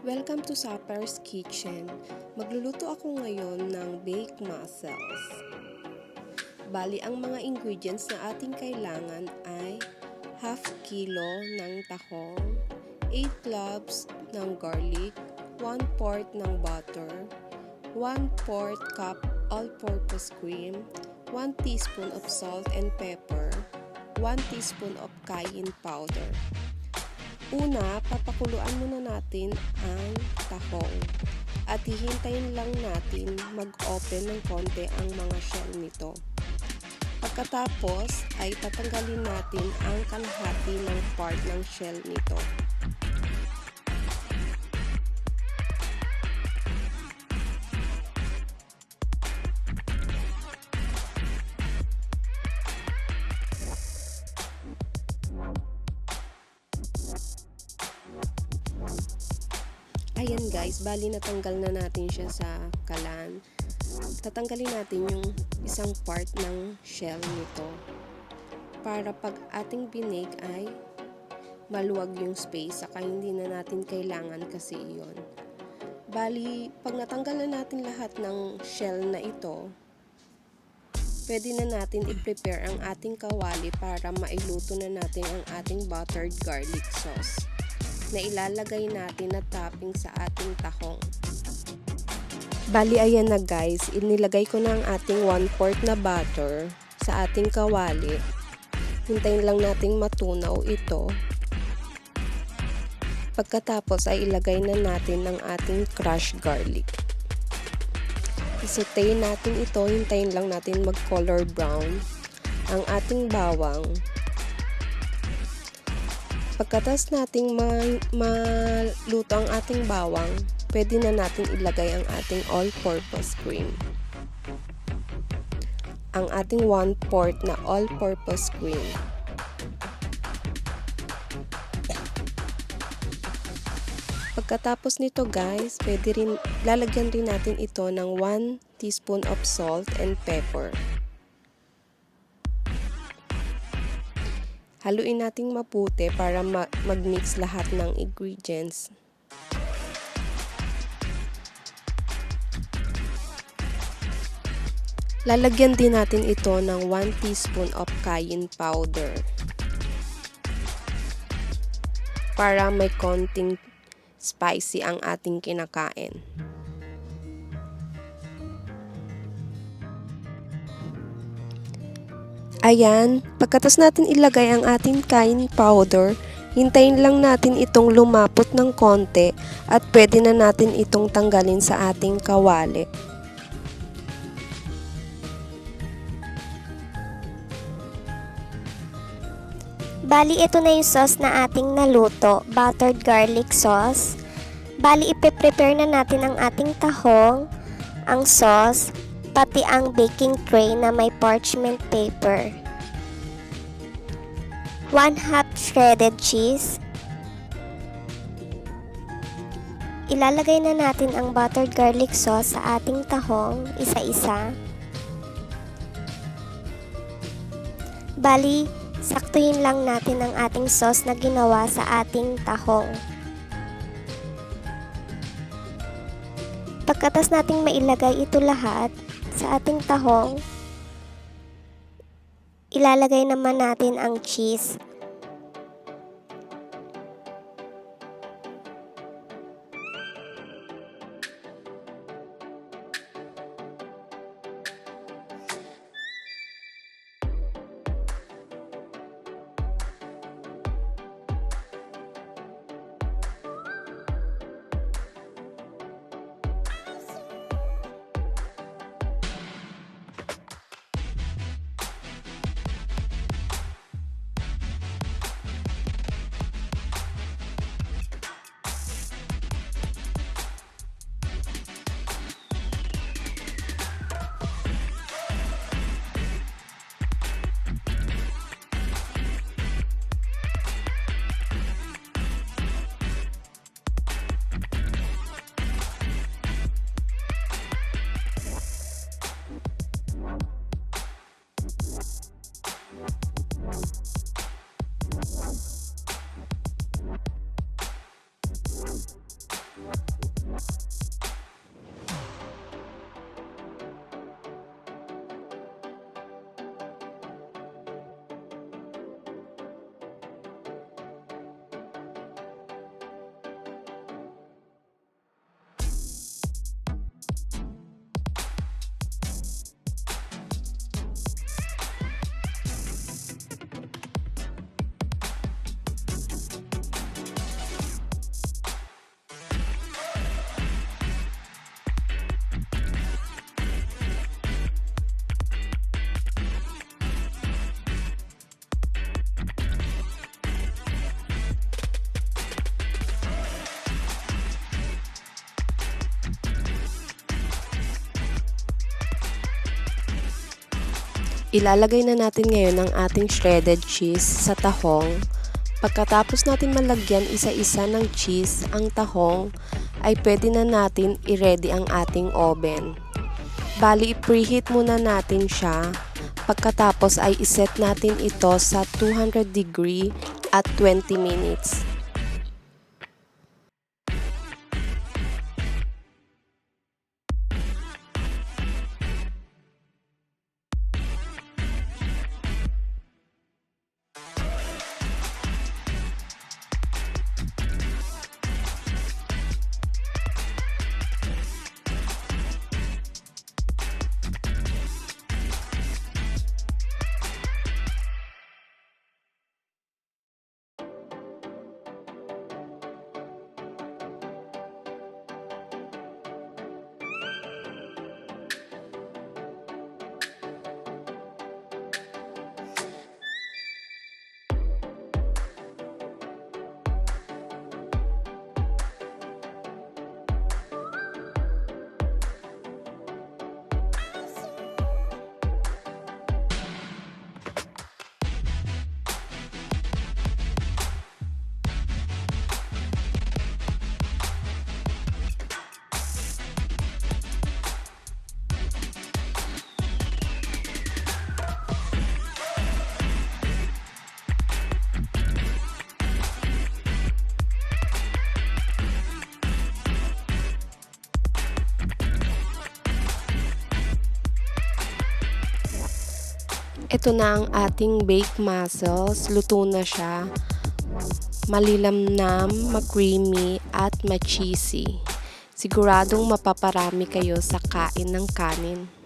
Welcome to Sapphire'S Kitchen. Magluluto ako ngayon ng baked mussels. Bali, ang mga ingredients na ating kailangan ay half kilo ng tahong, 8 cloves ng garlic, 1/4 ng butter, 1/4 cup all-purpose cream, 1 teaspoon of salt and pepper, 1 teaspoon of cayenne powder. Una, papakuluan muna natin ang tahong at hihintayin lang natin mag-open ng konti ang mga shell nito. Pagkatapos ay tatanggalin natin ang kalahati ng part ng shell nito. Ayan guys, bali natanggal na natin siya sa kalan. Tatanggalin natin yung isang part ng shell nito para pag ating binig ay maluwag yung space, saka hindi na natin kailangan kasi iyon. Bali, pag natanggal na natin lahat ng shell na ito, pwede na natin i-prepare ang ating kawali para mailuto na natin ang ating buttered garlic sauce na ilalagay natin na topping sa ating tahong. Bali, ayan na guys, inilagay ko na ang ating 1/4 na butter sa ating kawali. Hintayin lang nating matunaw ito. Pagkatapos ay ilagay na natin ang ating crushed garlic. Isaute natin ito, hintayin lang natin mag-color brown ang ating bawang. Pagkatas nating maluto ang ating bawang, pwede na natin ilagay ang ating all-purpose cream. Ang ating 1/4 na all-purpose cream. Pagkatapos nito guys, lalagyan rin natin ito ng 1 teaspoon of salt and pepper. Haluin nating mabuti para mag-mix lahat ng ingredients. Lalagyan din natin ito ng 1 teaspoon of cayenne powder para may konting spicy ang ating kinakain. Ayan, pagkatas natin ilagay ang ating cayenne powder, hintayin lang natin itong lumapot ng konti at pwede na natin itong tanggalin sa ating kawali. Bali, ito na yung sauce na ating naluto, buttered garlic sauce. Bali, ipe-prepare na natin ang ating tahong, ang sauce, pati ang baking tray na may parchment paper. 1/2 shredded cheese. Ilalagay na natin ang buttered garlic sauce sa ating tahong, isa-isa. Bali, saktuhin lang natin ang ating sauce na ginawa sa ating tahong. Pagkatas nating mailagay ito lahat sa ating tahong, ilalagay naman natin ang cheese. Ilalagay na natin ngayon ang ating shredded cheese sa tahong. Pagkatapos natin malagyan isa-isa ng cheese ang tahong, ay pwede na natin i-ready ang ating oven. Bali, i-preheat muna natin siya. Pagkatapos ay iset natin ito sa 200 degree at 20 minutes. Ito na ang ating baked mussels. Luto na siya. Malilamnam, ma-creamy at ma-cheesy. Siguradong mapaparami kayo sa kain ng kanin.